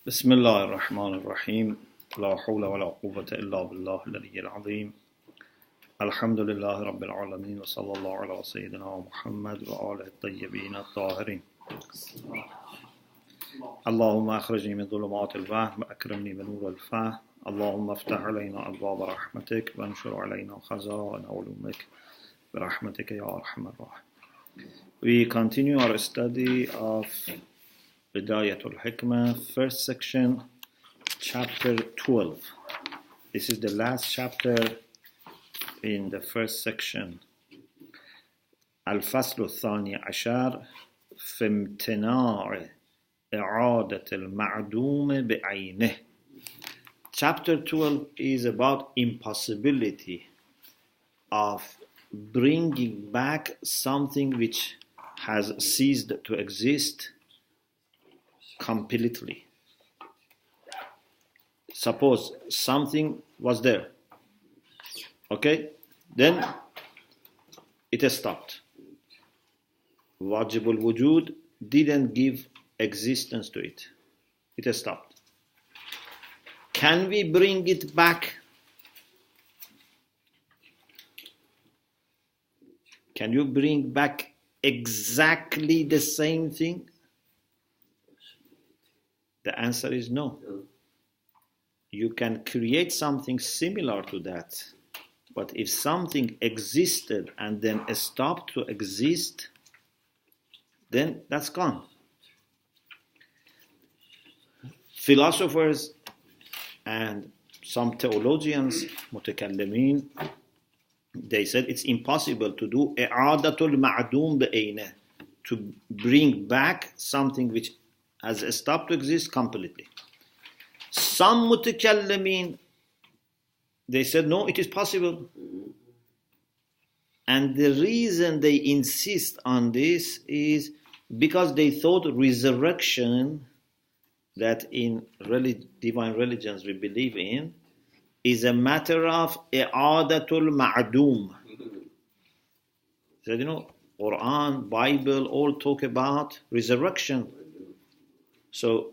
بسم الله الرحمن الرحيم لا حول ولا قوة إلا بالله العلي العظيم الحمد لله رب العالمين وصلى الله على سيدنا محمد وآله الطيبين الطاهرين اللهم أخرجني من ظلمات الوهم وأكرمني بنور الفهم اللهم افتح علينا أبواب رحمتك وانشر علينا خزائن علومك برحمتك يا أرحم الراحمين. We continue our study of Bidayat al-Hikmah, first section, chapter 12. This is the last chapter in the first section. الفصل الثاني عشر في امتناع إعادة المعدوم بعينه. Chapter 12 is about impossibility of bringing back something which has ceased to exist completely. Suppose something was there, okay, then it has stopped. Wajib al-wujud didn't give existence to it. It has stopped. Can we bring it back? Can you bring back exactly the same thing? The answer is no. You can create something similar to that, but if something existed and then stopped to exist, then that's gone. Philosophers and some theologians, mutakallimin, they said it's impossible to do i'adatul ma'dum bi'aynah, to bring back something which has stopped to exist completely. Some mutakallimin, they said no, it is possible. And the reason they insist on this is because they thought resurrection, that in divine religions we believe in, is a matter of i'adatul ma'dum. So, Quran, Bible, all talk about resurrection. So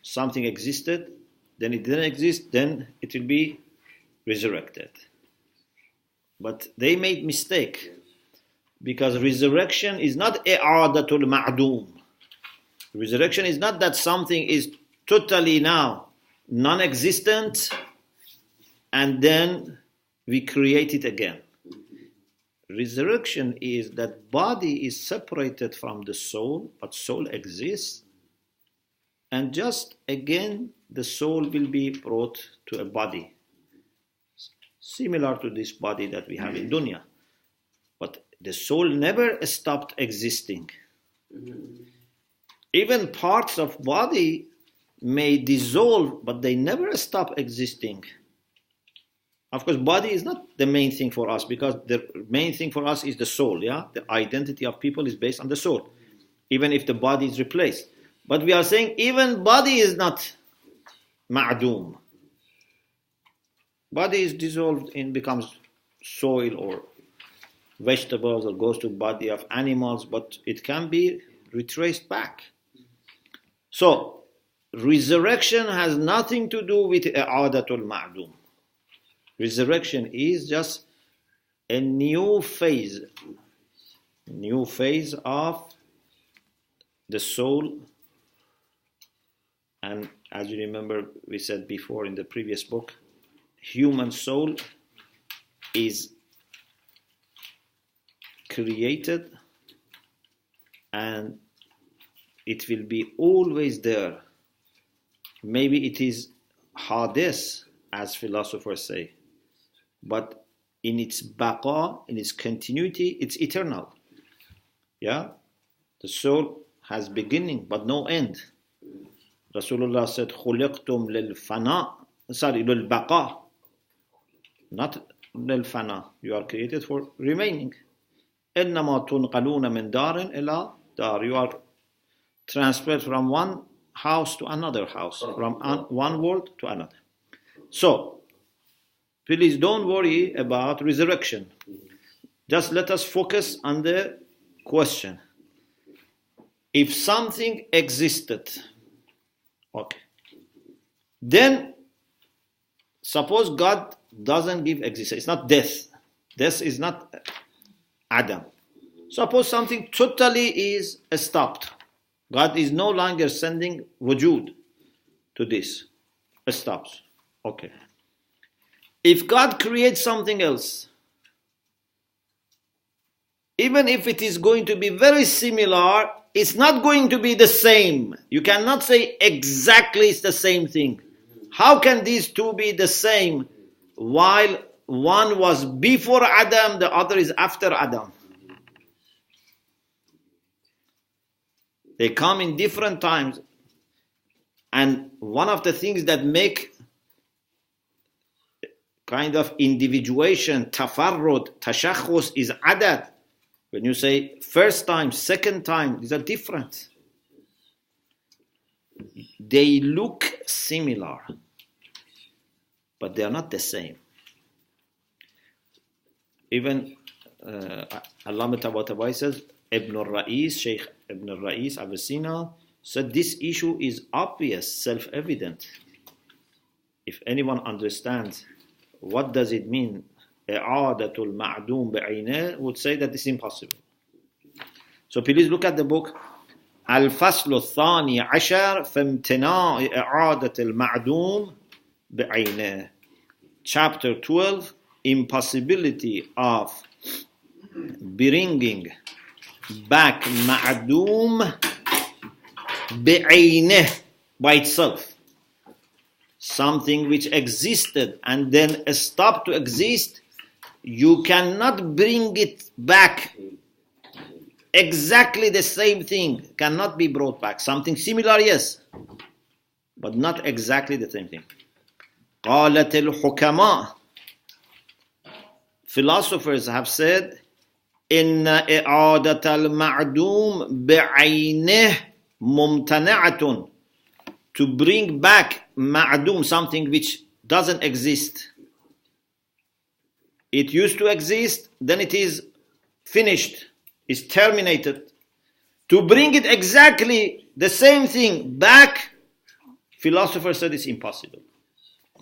something existed, then it didn't exist, then it will be resurrected. But they made mistake, because resurrection is not i'adatul ma'dum. Resurrection is not that something is totally now non-existent and then we create it again. Resurrection is that body is separated from the soul, but soul exists. And just again, the soul will be brought to a body, similar to this body that we have in dunya. But the soul never stopped existing. Even parts of body may dissolve, but they never stop existing. Of course, body is not the main thing for us, because the main thing for us is the soul. Yeah, the identity of people is based on the soul, even if the body is replaced. But we are saying even body is not ma'dum. Body is dissolved and becomes soil or vegetables, or goes to body of animals, but it can be retraced back. So resurrection has nothing to do with i'adatul ma'dum. Resurrection is just a new phase of the soul. And as you remember, we said before in the previous book, human soul is created and it will be always there. Maybe it is hadith, as philosophers say, but in its baqa, in its continuity, it's eternal. Yeah? The soul has beginning but no end. Rasulullah said, خُلِقْتُمْ لِلْبَقَى, not لِلْفَنَى. You are created for remaining. إِنَّمَا تُنْقَلُونَ مِنْ دَارٍ إِلَى دَارٍ. You are transferred from one house to another house, from one world to another. So, please don't worry about resurrection. Just let us focus on the question. If something existed, okay, Then, suppose God doesn't give existence. It's not death. Death is not Adam. Suppose something totally is stopped. God is no longer sending wujud to this. It stops. Okay. If God creates something else, even if it is going to be very similar, it's not going to be the same. You cannot say exactly it's the same thing. How can these two be the same while one was before Adam, the other is after Adam? They come in different times. And one of the things that make kind of individuation, tafarrud, tashakhus is adad. When you say first time, second time, these are different. They look similar, but they are not the same. Even Allama Tabatabai says, Ibn al-Ra'is, Sheikh Ibn al-Ra'is, Avicenna, said this issue is obvious, self-evident. If anyone understands what does it mean, i'adatul ma'dum bi'aynah, would say that this is impossible. So please look at the book الفصل الثاني عشر في امتناع إعادة المعدوم بعينه. Chapter 12, impossibility of bringing back ma'dum بعينه, by itself. Something which existed and then stopped to exist, you cannot bring it back. Exactly the same thing cannot be brought back. Something similar, yes, but not exactly the same thing. قالت الحكماء, philosophers have said, إن إعادة المعدوم بعينه ممتنعة, to bring back ma'dum, something which doesn't exist. It used to exist, then it is finished, is terminated. To bring it exactly the same thing back, philosophers said it's impossible.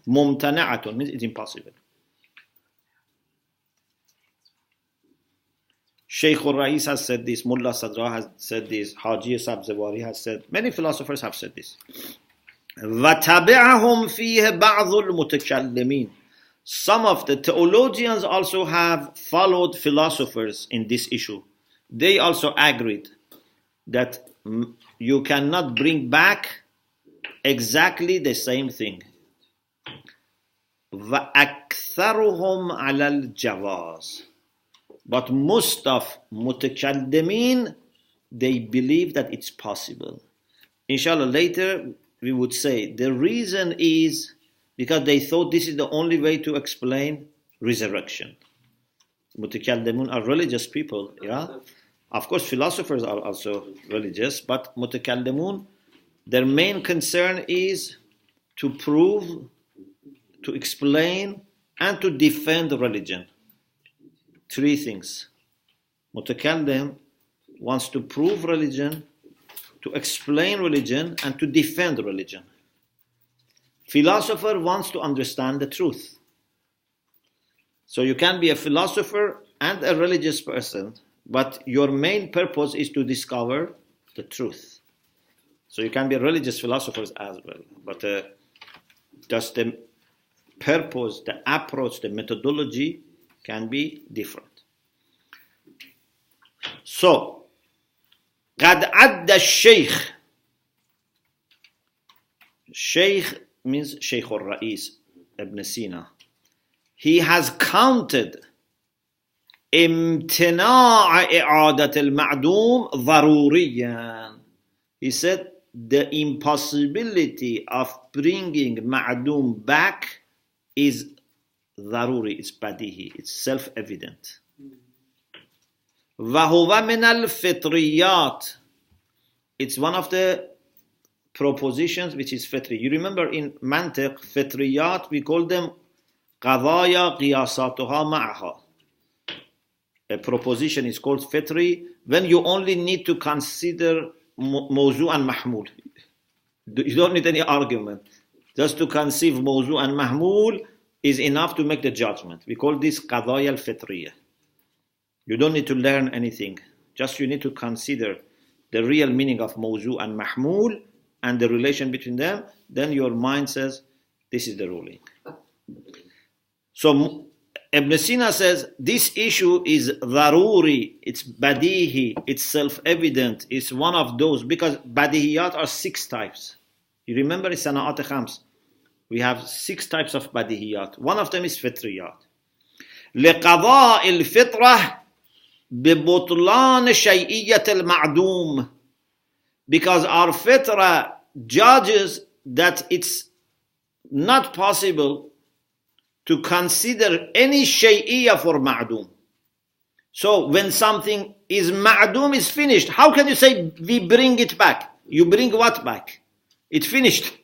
Mumtana'atun means it's impossible. Sheikh al-Rais has said this, Mullah Sadra has said this, Haji Sabzawari has said, many philosophers have said this. وَتَبِعَهُمْ فِيهِ بَعْضُ الْمُتَكَلِّمِينَ. Some of the theologians also have followed philosophers in this issue. They also agreed that you cannot bring back exactly the same thing. وَأَكْثَرُهُمْ عَلَى الْجَوَازِ. But most of mutakallimin, they believe that it's possible. Inshallah, later we would say the reason is because they thought this is the only way to explain resurrection. Mutakallimun are religious people, yeah. Of course, philosophers are also religious, but mutakallimun, their main concern is to prove, to explain, and to defend religion. Three things. Mutakallim wants to prove religion, to explain religion, and to defend religion. Philosopher wants to understand the truth. So you can be a philosopher and a religious person, but your main purpose is to discover the truth. So you can be religious philosophers as well, but just the purpose, the approach, the methodology can be different. So, قد عد الشيخ. Sheikh means Sheikh al-Ra'is, Ibn Sina. He has counted امتناع إعادة المعدوم ضروريا. He said the impossibility of bringing ma'dum back is ضروري, it's badihi, it's self-evident. وهو من الفطريات. It's one of the propositions which is fitri. You remember in mantiq, fitriyat, we call them قضايا قياساتها معها. A proposition is called fitri when you only need to consider mawzu and mahmul. You don't need any argument. Just to conceive mawzu and mahmul is enough to make the judgment. We call this qadaya al-fitriyah. You don't need to learn anything. Just you need to consider the real meaning of mawzu and mahmul and the relation between them. Then your mind says, this is the ruling. So Ibn Sina says, this issue is daruri, it's badihi, it's self-evident, it's one of those, because badihiyat are 6 types. You remember in Sana'at Khams, we have 6 types of badihiyat. One of them is fitriyat. لقضاء الفطرة ببطلان شيئية المعدوم. Because our fitra judges that it's not possible to consider any shay'iyya for ma'dum. So when something is ma'dum, is finished, how can you say we bring it back? You bring what back? It's finished.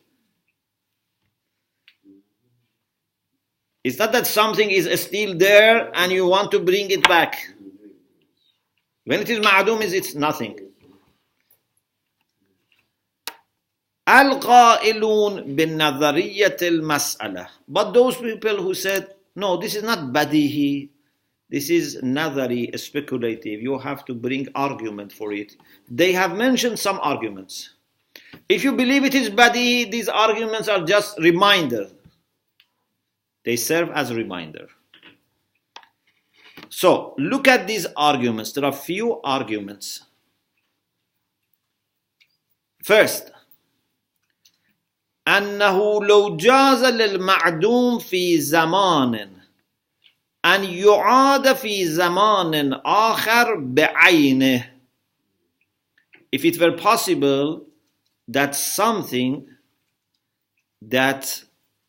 It's not that something is still there and you want to bring it back. When it is ma'dum, it's nothing. Al-Qa'ilun bin nadhariyyat al-mas'ala. But those people who said, no, this is not badihi, this is nadhari, speculative, you have to bring argument for it. They have mentioned some arguments. If you believe it is badihi, these arguments are just reminder. They serve as a reminder. So, look at these arguments. There are few arguments. First, أنه لو جاز للمعدوم في زمان أن يعاد في زمان آخر بعينه. If it were possible that something that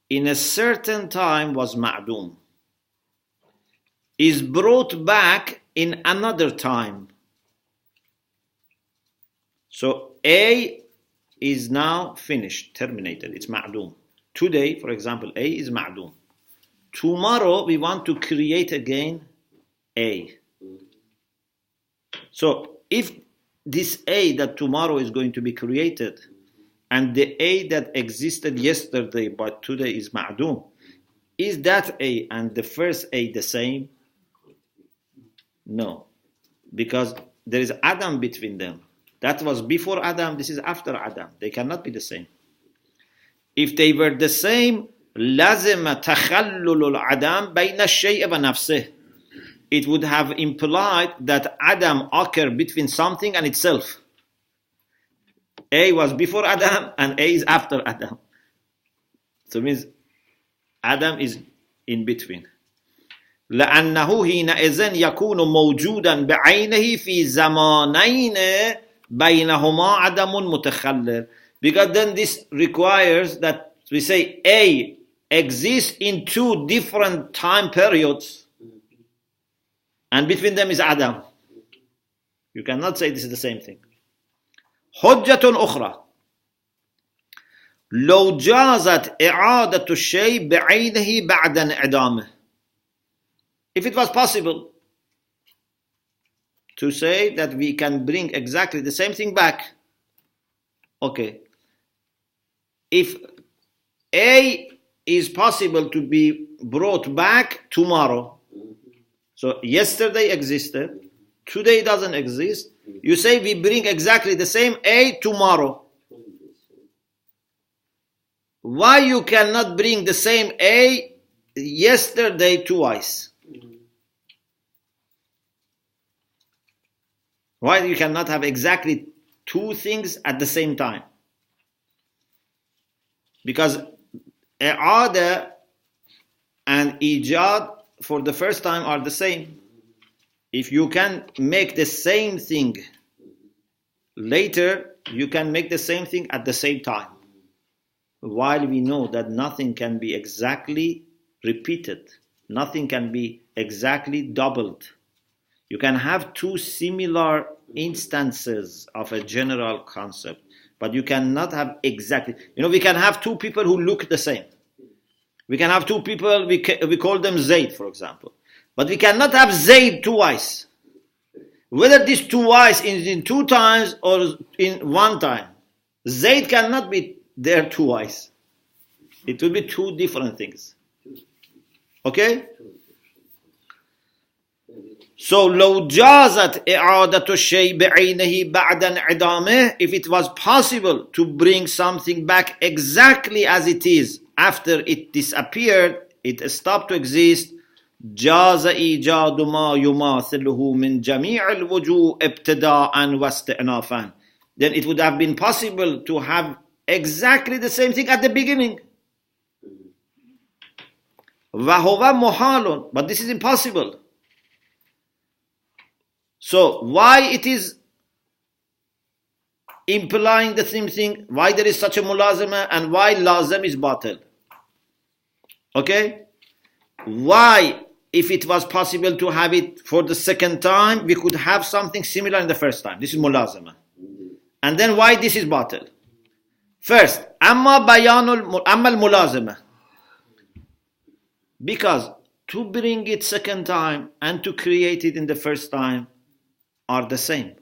in a certain time was ma'dum is brought back in another time. So A is now finished, terminated, it's ma'dum. Today, for example, A is ma'dum. Tomorrow we want to create again A. So if this A that tomorrow is going to be created and the A that existed yesterday but today is ma'dum, is that A and the first A the same? No, because there is Adam between them. That was before Adam, this is after Adam. They cannot be the same. If they were the same, لازم تخلل العدم بين الشيء ونفسه. It would have implied that Adam occurred between something and itself. A was before Adam and A is after Adam. So it means Adam is in between. لأنه حينئذ يكون موجودا بعينه في زمانين بينهما عدم متخلل. Because then this requires that we say A exists in 2 different time periods and between them is Adam. You cannot say this is the same thing. حجة أخرى لو جازت إعادة الشيء بعينه بعد انعدامه. If it was possible to say that we can bring exactly the same thing back, okay. If A is possible to be brought back tomorrow, so yesterday existed, today doesn't exist, you say we bring exactly the same A tomorrow. Why you cannot bring the same A yesterday twice? Why you cannot have exactly 2 things at the same time? Because i'ada and ijad for the first time are the same. If you can make the same thing later, you can make the same thing at the same time. While we know that nothing can be exactly repeated, nothing can be exactly doubled. You can have 2 similar instances of a general concept, but you cannot have exactly. We can have 2 people who look the same. We can have 2 people, we call them Zayd, for example. But we cannot have Zayd twice. Whether this twice is in 2 times or in 1 time. Zayd cannot be there twice. It will be two different things. Okay? So لو جازت إعادة الشيء بعينه بعد انعدامه, if it was possible to bring something back exactly as it is after it disappeared, it stopped to exist, جاز إيجاد ما يماثله من جميع الوجوه ابتداء واستئنافا. Then it would have been possible to have exactly the same thing at the beginning. وهو محال, but this is impossible. So why it is implying the same thing, why there is such a mulazama, and why lazim is batil? Okay? Why, if it was possible to have it for the second time, we could have something similar in the first time? This is mulazama. And then why this is batil? First, amma al-mulazama. Because to bring it second time and to create it in the first time are the same.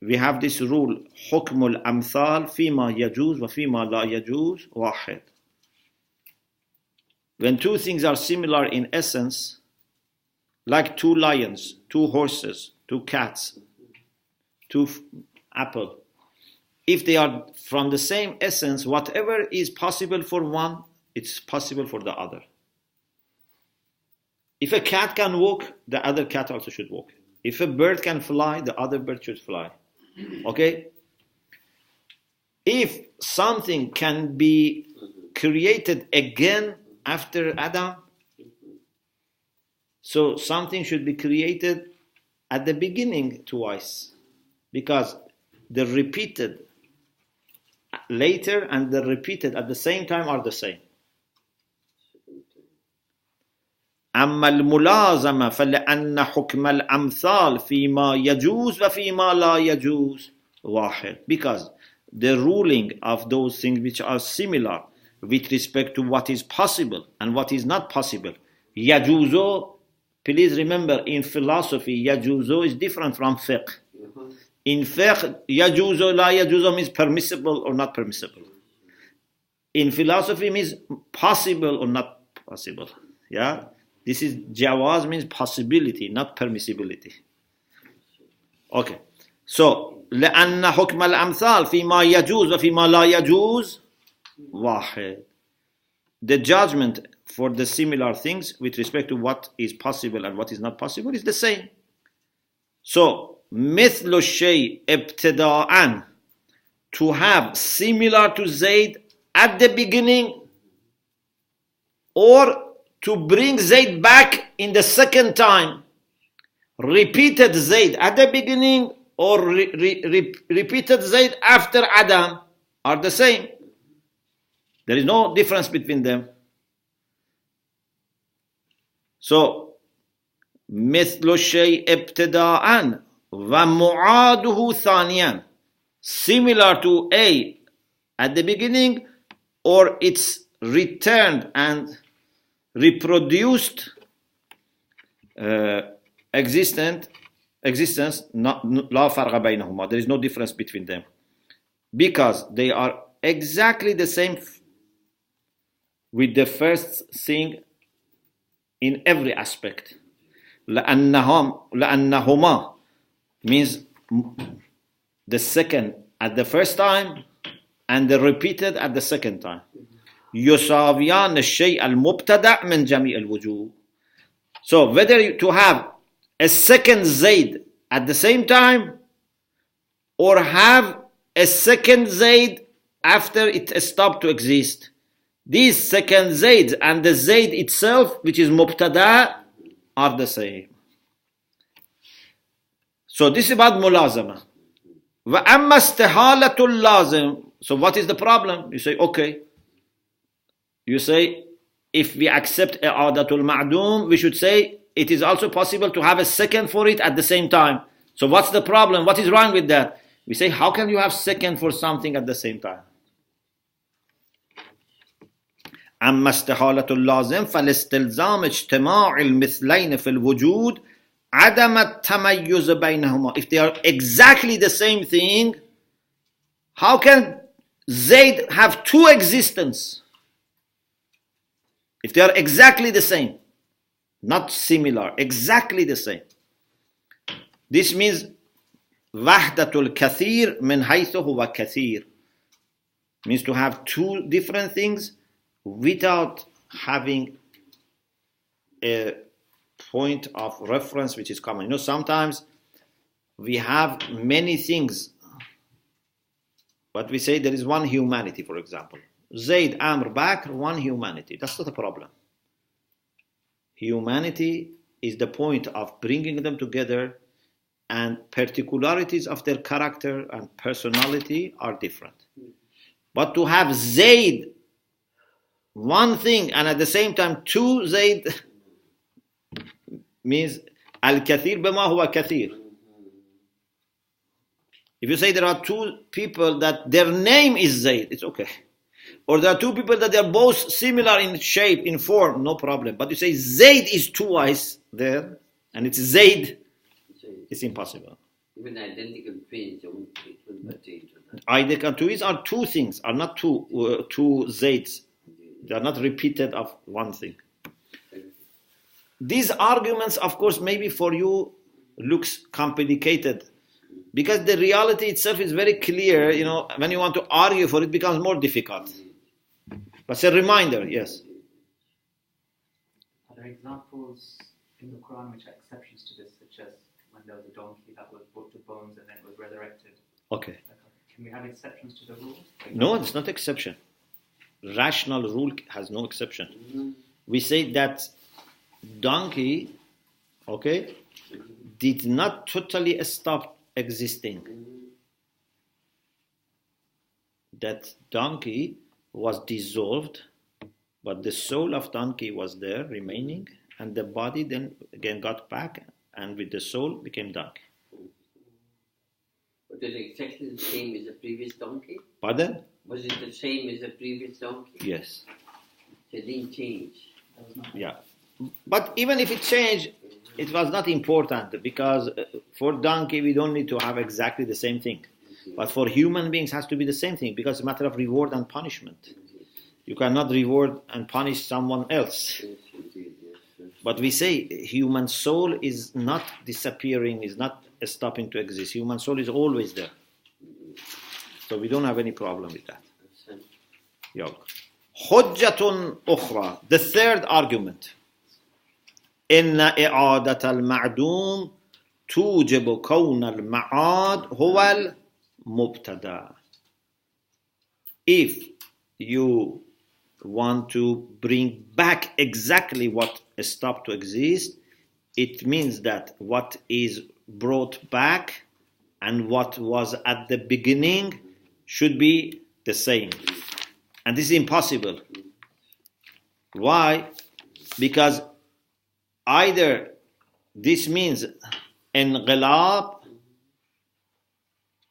We have this rule, حكم الأمثال فيما يجوز وفيما لا يجوز واحد. When two things are similar in essence, like two lions, two horses, two cats, two apple, if they are from the same essence, whatever is possible for one, it's possible for the other. If a cat can walk, the other cat also should walk. If a bird can fly, the other bird should fly. Okay? If something can be created again after Adam, so something should be created at the beginning twice, because the repeated later and the repeated at the same time are the same. أما الملازمة فلأن حكم الأمثال فيما يجوز وفيما لا يجوز واحد. Because the ruling of those things which are similar with respect to what is possible and what is not possible. يجوز, please remember, in philosophy, يجوز is different from fiqh. In fiqh, يجوز لا يجوز means permissible or not permissible. In philosophy means possible or not possible. Yeah? This is jawaz, means possibility, not permissibility. Okay. So, لأن حكم الأمثال فيما يجوز وفيما لا يجوز واحد. The judgment for the similar things with respect to what is possible and what is not possible is the same. So, مثل الشيء ابتداءً, to have similar to Zayd at the beginning, or to bring Zayd back in the second time, repeated Zayd at the beginning or repeated Zayd after Adam, are the same. There is no difference between them. So, مثل الشيء ابتداءً ومعاده ثانيًا, similar to A at the beginning, or it's returned and reproduced existence, لا فرق بينهما. There is no difference between them, because they are exactly the same with the first thing in every aspect. لأنهما means the second at the first time and the repeated at the second time. يساويان الشيء المبتدأ من جميع الوجوه. So whether to have a second Zayd at the same time, or have a second Zayd after it stopped to exist, these second Zayds and the Zayd itself, which is mubtada, are the same. So this is about mulazama. وَأَمَّا اسْتِحَالَةُ اللَّازِمِ. So what is the problem? You say, okay. You say, if we accept i'adatul ma'dum, we should say it is also possible to have a second for it at the same time. So what's the problem? What is wrong with that? We say, how can you have second for something at the same time? أما استحالة اللازم فالاستلزام اجتماع المثلين في الوجود عدم التميز بينهما. If they are exactly the same thing, how can Zayd have two existence. If they are exactly the same, not similar, exactly the same. This means wahdatul kathir min haythu huwa kathir. Means to have two different things without having a point of reference which is common. You know, sometimes we have many things, but we say there is one humanity, for example. Zayd, Amr, Bakr, one humanity. That's not a problem. Humanity is the point of bringing them together, and particularities of their character and personality are different. But to have Zayd, one thing, and at the same time two Zayd, means al-kathir bima huwa kathir. If you say there are two people that their name is Zayd, it's okay. Or there are two people that they are both similar in shape, in form, no problem. But you say Zayd is twice there, and it's Zayd, it's impossible. Even identical twins, it will not change. Identical twins are two things, are not two Zayds. They are not repeated of one thing. These arguments, of course, maybe for you looks complicated, because the reality itself is very clear. You know, when you want to argue for it, it becomes more difficult. But it's a reminder, yes. Are there examples in the Quran which are exceptions to this, such as when there was a donkey that was brought to bones and then was resurrected? Okay. Can we have exceptions to the rule? No, it's not exception. Rational rule has no exception. We say that donkey, okay, did not totally stop existing. That donkey was dissolved, but the soul of donkey was there remaining, and the body then again got back, and with the soul became donkey. Was it exactly the same as the previous donkey? Pardon? Was it the same as the previous donkey? Yes. So it didn't change. Yeah. But even if it changed, it was not important, because for donkey we don't need to have exactly the same thing. But for human beings it has to be the same thing, because it's a matter of reward and punishment. You cannot reward and punish someone else. But we say human soul is not disappearing, is not stopping to exist. Human soul is always there. So we don't have any problem with that. Hujjatun ukhra, the third argument. Inna i'adat al-ma'dum tujibu kawn al-ma'ad huwa al-mubtada. If you want to bring back exactly what stopped to exist, it means that what is brought back and what was at the beginning should be the same. And this is impossible. Why? Because either this means inqilab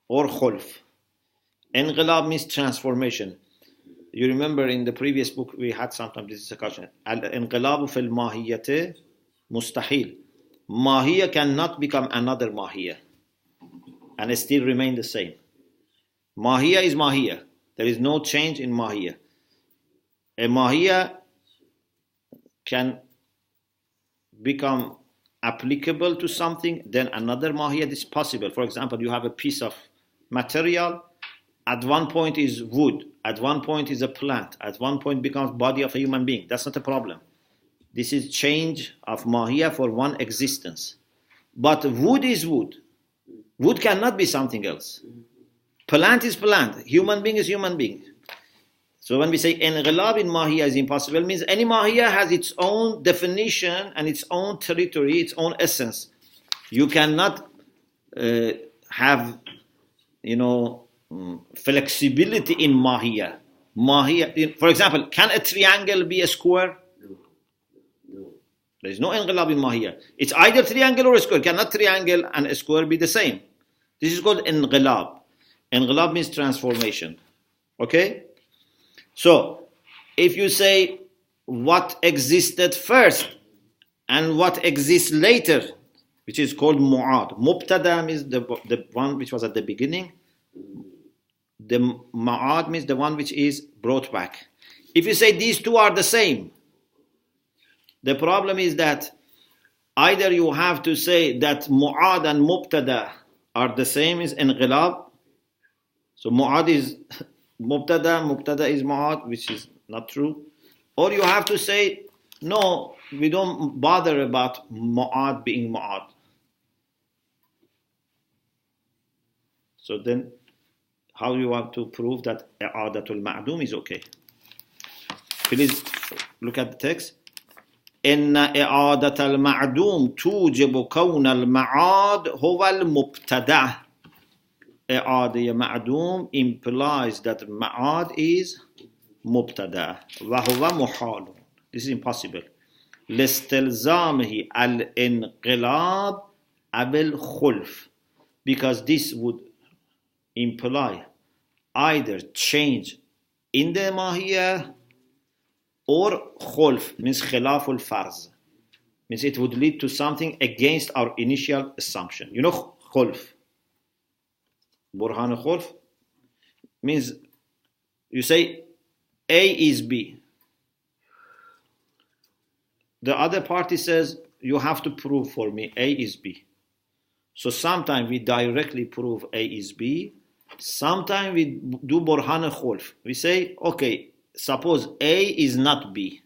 or khulf. Inqilab means transformation. You remember in the previous book we had sometimes this discussion. Al-inqilabu fil mahiyati mustahil. Mahiyya cannot become another mahiyya and still remain the same. Mahiyya is mahiyya. There is no change in mahiyya. A mahiyya can become applicable to something, then another mahiyya is possible. For example, you have a piece of material, at one point is wood, at one point is a plant, at one point becomes body of a human being. That's not a problem. This is change of mahiyya for one existence. But wood is wood. Wood cannot be something else. Plant is plant. Human being is human being. So when we say inqilab in mahiyya is impossible, it means any mahiyya has its own definition and its own territory, its own essence. You cannot have, flexibility in mahiyya. Mahiyya, for example, can a triangle be a square? No. There is no inqilab in mahiyya. It's either triangle or a square. Cannot triangle and a square be the same? This is called inqilab. Inqilab means transformation. Okay? So, if you say what existed first and what exists later, which is called mu'ad. Mubtada means the one which was at the beginning. The ma'ad means the one which is brought back. If you say these two are the same, the problem is that either you have to say that mu'ad and mubtada are the same as inqilab. So mu'ad is mubtada is mu'ad, which is not true. Or you have to say, no, we don't bother about mu'ad being mu'ad. So then, how you want to prove that i'adatul ma'dum is okay? Please look at the text. إن إعادة المعدوم توجب كون المعاد هو المبتدأ. إعادة معدوم implies that ma'ad is مبتدأ وهو محال. This is impossible. لاستلزامه الانقلاب أو الخلف, because this would imply either change in the mahiyah or khulf, means khilaful farz, means it would lead to something against our initial assumption. You know khulf, burhan khulf means you say A is B. The other party says you have to prove for me A is B. So sometimes we directly prove A is B. Sometimes we do burhan khulf. We say, okay, suppose A is not B.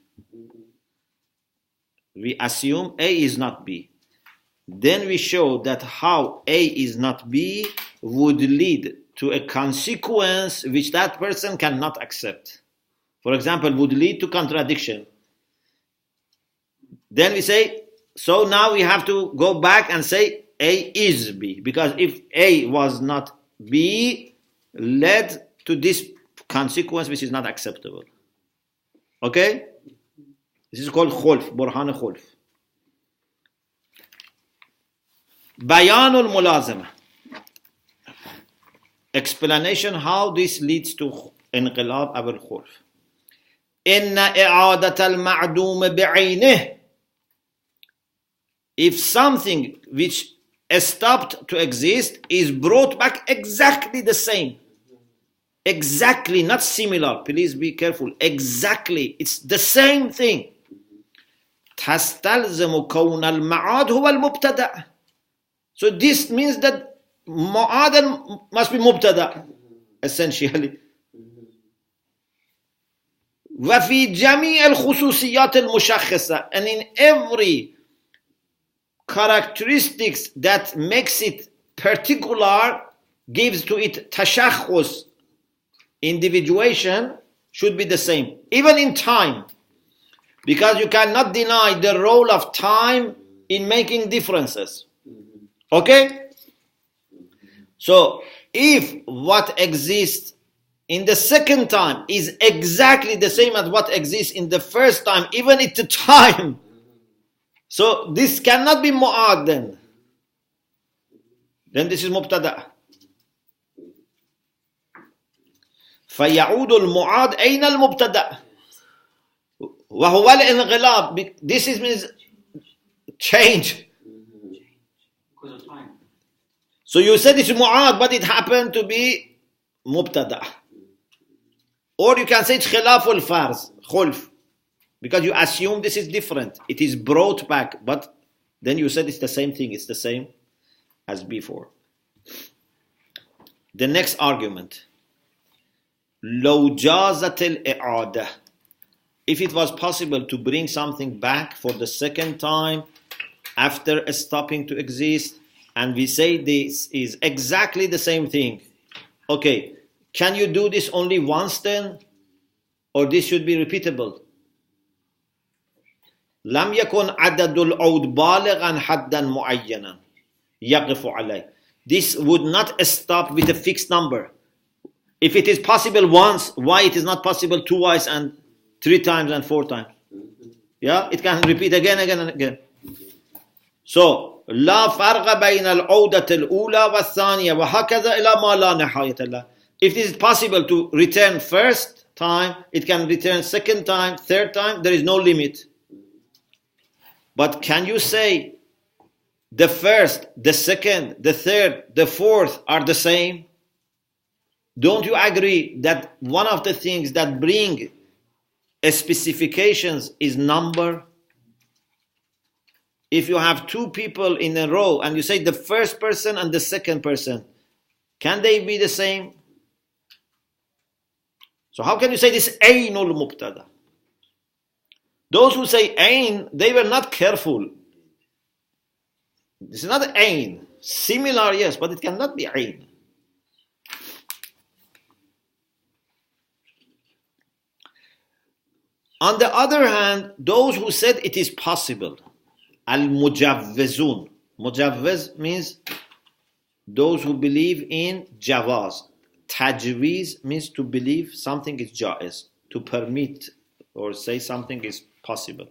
We assume A is not B. Then we show that how A is not B would lead to a consequence which that person cannot accept. For example, would lead to contradiction. Then we say, so now we have to go back and say A is B. Because if A was not B, led to this consequence which is not acceptable. Okay? This is called khulf, burhan khulf. Bayanul mulazama. Explanation how this leads to inqilab aw al-khulf. Inna i'adat al-ma'dum bi'aynih. If something which stopped to exist is brought back exactly the same. Exactly, not similar. Please be careful. Exactly. It's the same thing. تستلزم كون المعاد هو المبتدأ. So this means that mu'ad must be mubtada, essentially. وفي جميع الخصوصيات المشخصة, and in every characteristics that makes it particular, gives to it tashakhus, individuation, should be the same. Even in time. Because you cannot deny the role of time in making differences. Okay? So, if what exists in the second time is exactly the same as what exists in the first time, even at the time, so this cannot be mu'ad then. Then this is mubtada. فَيَعُودُ الْمُعَادْ أَيْنَ الْمُبْتَدَأ وَهُوَ الْإِنْغِلَابِ. This means change. Because of time. So you said it's mu'ad, but it happened to be mubtada. Or you can say it's khilaful farz, khulf. Because you assume this is different. It is brought back, but then you said it's the same thing. It's the same as before. The next argument. لو جازت الإعادة. If it was possible to bring something back for the second time after stopping to exist, and we say this is exactly the same thing. Okay, can you do this only once then? Or this should be repeatable? لم يكن عدد العود بالغا حدا معينا يقف عليه. This would not stop with a fixed number. If it is possible once, why it is not possible twice and 3 times and 4 times? Yeah, it can repeat again and again. So, لا فرق بين العودة الأولى والثانية وهكذا إلى ما لا نهاية له. If it is possible to return first time, it can return second time, third time, there is no limit. But can you say the first, the second, the third, the fourth are the same? Don't you agree that one of the things that bring specifications is number? If you have two people in a row and you say the first person and the second person, can they be the same? So how can you say this Ainul Mubtada? Those who say Ain, they were not careful. This is not Ain. Similar, yes, but it cannot be Ain. On the other hand, those who said it is possible, al-mujawwizun. Mujawwiz means those who believe in jawaz. Tajweez means to believe something is jaiz, to permit or say something is possible.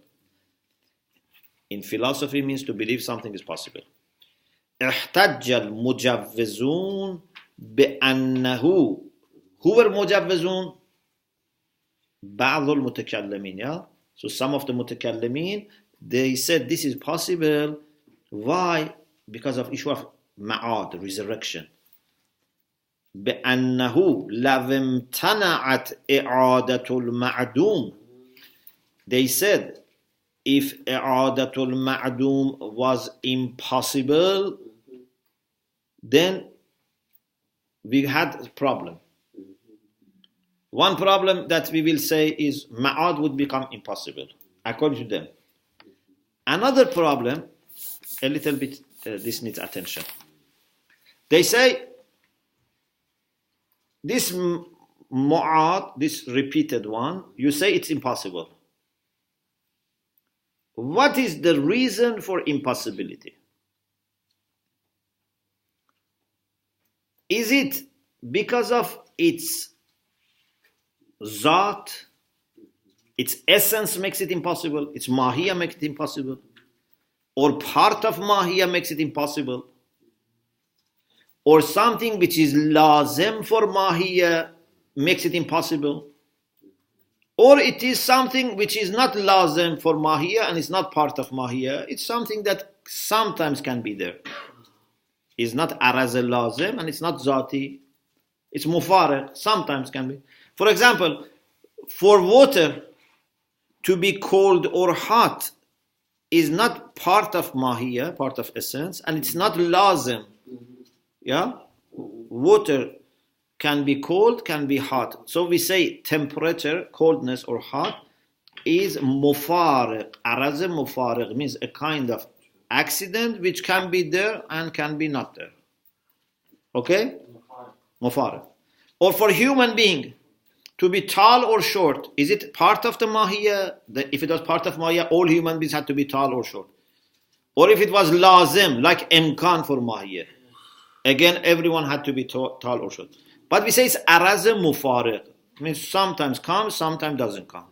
In philosophy means to believe something is possible. احتج المجوزون بأنه. Who were mujawwizun? بعض المتكلمين, yeah? So some of the mutakallimin, they said this is possible. Why? Because of issue of ma'ad, resurrection. بأنه لو امتنعت إعادة المعدوم. They said if إعادة المعدوم was impossible, then we had a problem. One problem that we will say is ma'ad would become impossible, according to them. Another problem, a little bit, this needs attention. They say this mu'ad, this repeated one, you say it's impossible. What is the reason for impossibility? Is it because of its zat, its essence makes it impossible, its mahiyya makes it impossible, or part of mahiyya makes it impossible, or something which is lazim for mahiyya makes it impossible, or it is something which is not lazim for mahiyya and it's not part of mahiyya, it's something that sometimes can be there. It's not araz lazim and it's not zati, it's mufaraq, sometimes can be. For example, for water to be cold or hot is not part of mahiyya, part of essence, and it's not lazim. Yeah? Water can be cold, can be hot. So we say temperature, coldness or hot, is mufariq. Araz mufariq means a kind of accident which can be there and can be not there. Okay? Mufariq. Or for human being, to be tall or short, is it part of the mahiyya? If it was part of mahiyya, all human beings had to be tall or short. Or if it was lazim, like imkan for mahiyya, again everyone had to be tall or short. But we say it's araz mufariq, means sometimes comes, sometimes doesn't come.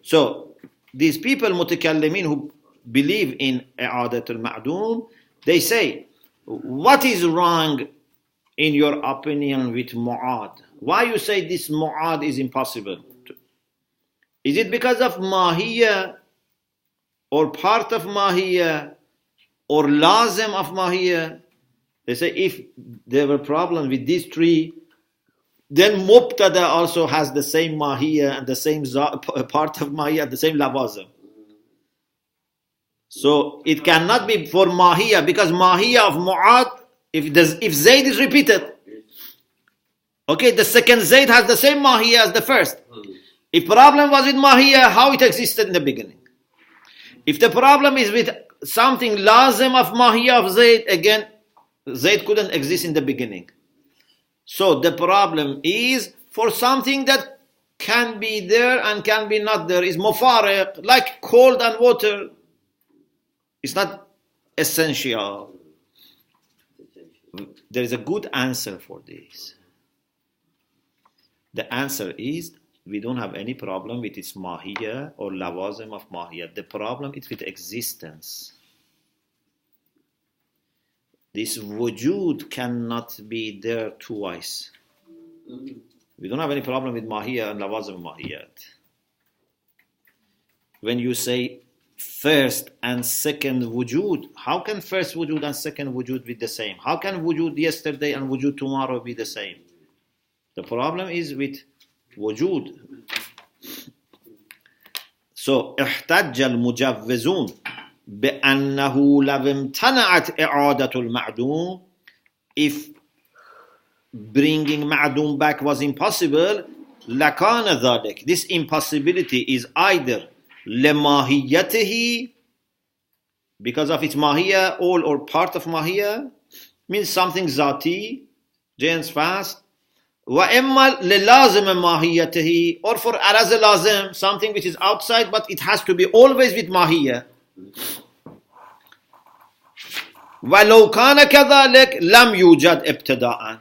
So these people mutakallimin who believe in i'adat al-ma'dum, they say, what is wrong in your opinion with mu'ad? Why you say this mu'ad is impossible? Is it because of mahiyya or part of mahiyya or lazim of mahiyya? They say if there were problems with these three, then mubtada also has the same mahiyya and the same part of mahiyya, the same lawazim. So it cannot be for mahiyya, because mahiyya of mu'ad, if Zayd is repeated, okay, the second Zayd has the same mahiyya as the first. If problem was with mahiyya, how it existed in the beginning? If the problem is with something lazim of mahiyya of Zayd, again, Zayd couldn't exist in the beginning. So the problem is for something that can be there and can be not there, is mufariq, like cold and water. It's not essential. There is a good answer for this. The answer is we don't have any problem with its mahiyya or lawazim of mahiyya. The problem is with existence. This wujud cannot be there twice. We don't have any problem with mahiyya and lawazim mahiyya. When you say first and second wujud, how can first wujud and second wujud be the same? How can wujud yesterday and wujud tomorrow be the same? The problem is with wujud. So احتج المجوزون بأنه لو امتنعت إعادة المعدوم, if bringing معدوم back was impossible, لكان ذلك, this impossibility is either لماهيته, because of its mahiyya, all or part of mahiyya, means something zati, James fast, وإما للازم ماهيته, or for araz lazim, something which is outside but it has to be always with mahiyya. ولو كان كذلك لم يوجد ابتداءً.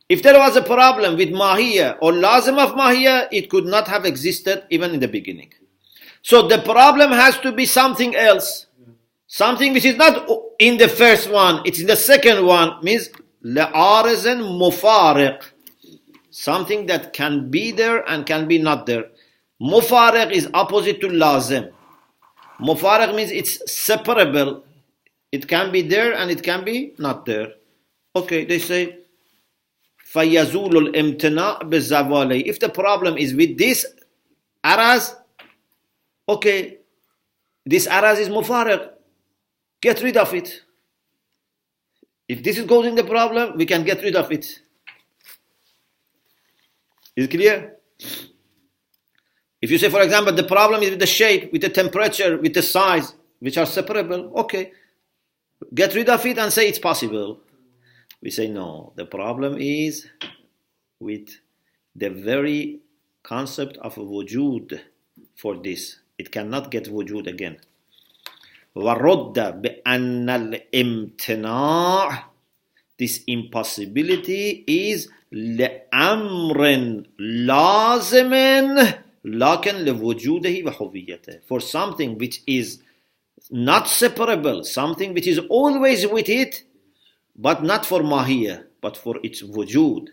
If there was a problem with mahiyya or lazim of mahiyya, it could not have existed even in the beginning. So the problem has to be something else. Something which is not in the first one, it's in the second one, means لعارض مفارق. Something that can be there and can be not there. Mufariq is opposite to lazim. Mufariq means it's separable. It can be there and it can be not there. Okay, they say فَيَزُولُ الْإِمْتِنَاء بِالزَّوَالِ. If the problem is with this araz, okay, this araz is mufariq. Get rid of it. If this is causing the problem, we can get rid of it. Is it clear? If you say, for example, the problem is with the shape, with the temperature, with the size, which are separable, okay, get rid of it and say it's possible. We say, no, the problem is with the very concept of wujud for this. It cannot get wujud again. وَرُدَّ بِأَنَّ الْإِمْتِنَاعِ. This impossibility is لأمر لازم لكن لوجوده وهويته. For something which is not separable, something which is always with it, but not for mahiyya, but for its wujud,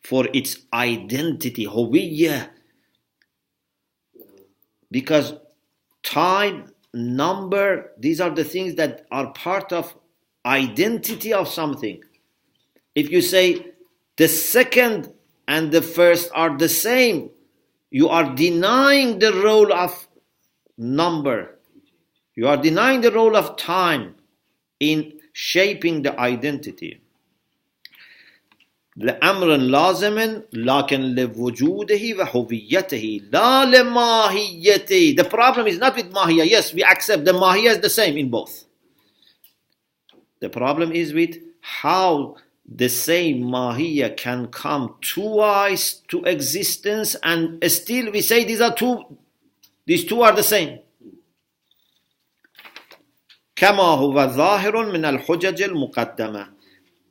for its identity, هوية. Because time, number, these are the things that are part of identity of something. If you say the second and the first are the same, you are denying the role of number. You are denying the role of time in shaping the identity. لأمر لازم لكن لوجوده وهويته لا لماهيته. The problem is not with mahiyya. Yes, we accept the mahiyya is the same in both. The problem is with how the same mahiyya can come twice to existence and still we say these two are the same. كما هو ظاهر من الحجج المقدمة.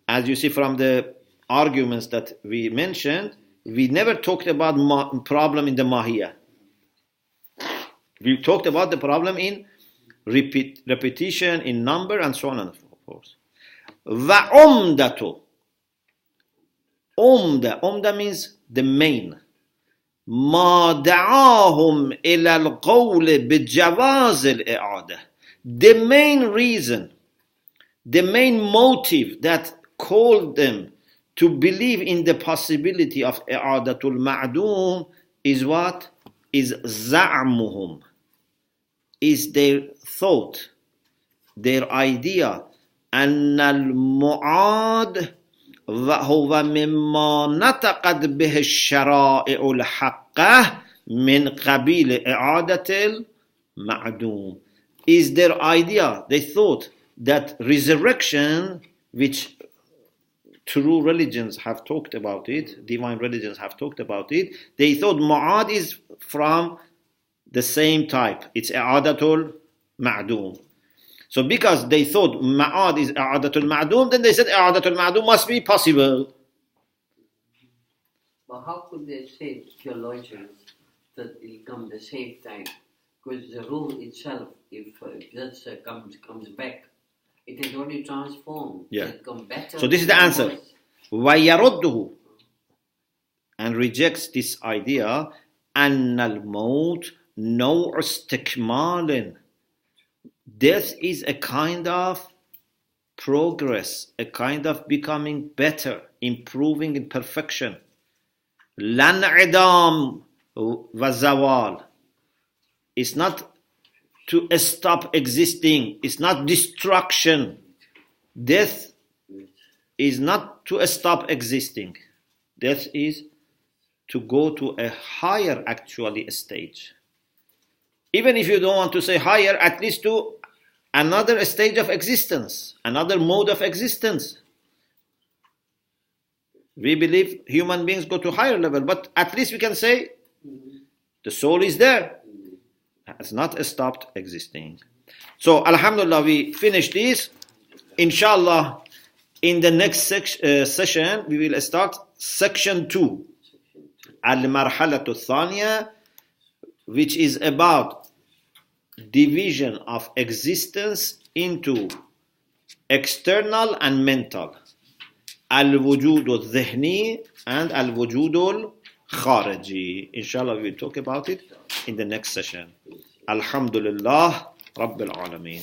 As you see from the arguments that we mentioned, we never talked about problem in the mahiyya. We talked about the problem in repetition, in number, and so on and so forth. وَعُمْدَةُ. Umda means the main. ما دعاهم إلى القول بجواز الإعادة. The main reason, the main motive that called them to believe in the possibility of i'adatul ma'dum is what? Is za'muhum. Is their thought, their idea. أن المعاد وهو مما نطقت به الشرائع الحقة من قبيل إعادة المعدوم. Is their idea, they thought that resurrection, which true religions have talked about it, divine religions have talked about it, they thought Mu'ad is from the same type. It's I'adatul Ma'dum. So because they thought Ma'ad is I'adatul Ma'dum, then they said I'adatul Ma'dum must be possible. But how could they say, theologians, that it will come the same time? Because the rule itself, if that comes back, it is already transformed. Yeah. It come better. So this is the answer. وَيَرُدُّهُ. And rejects this idea. أَنَّ الْمَوْتِ نَوْعُ اسْتِكْمَالٍ. Death is a kind of progress, a kind of becoming better, improving in perfection. Lan'idam wa zawal. It's not to stop existing. It's not destruction. Death is not to stop existing. Death is to go to a higher actually stage. Even if you don't want to say higher, at least to another stage of existence, another mode of existence. We believe human beings go to higher level, but at least we can say the soul is there. Has not stopped existing. So, alhamdulillah, we finish this. Inshallah, in the next session, we will start section 2. Al-Marhalatu Thaniya, which is about division of existence into external and mental. Al-Wujud al-Dhihni and Al-Wujud al-Khariji. Inshallah, we will talk about it in the next session. Alhamdulillah Rabbil Alameen.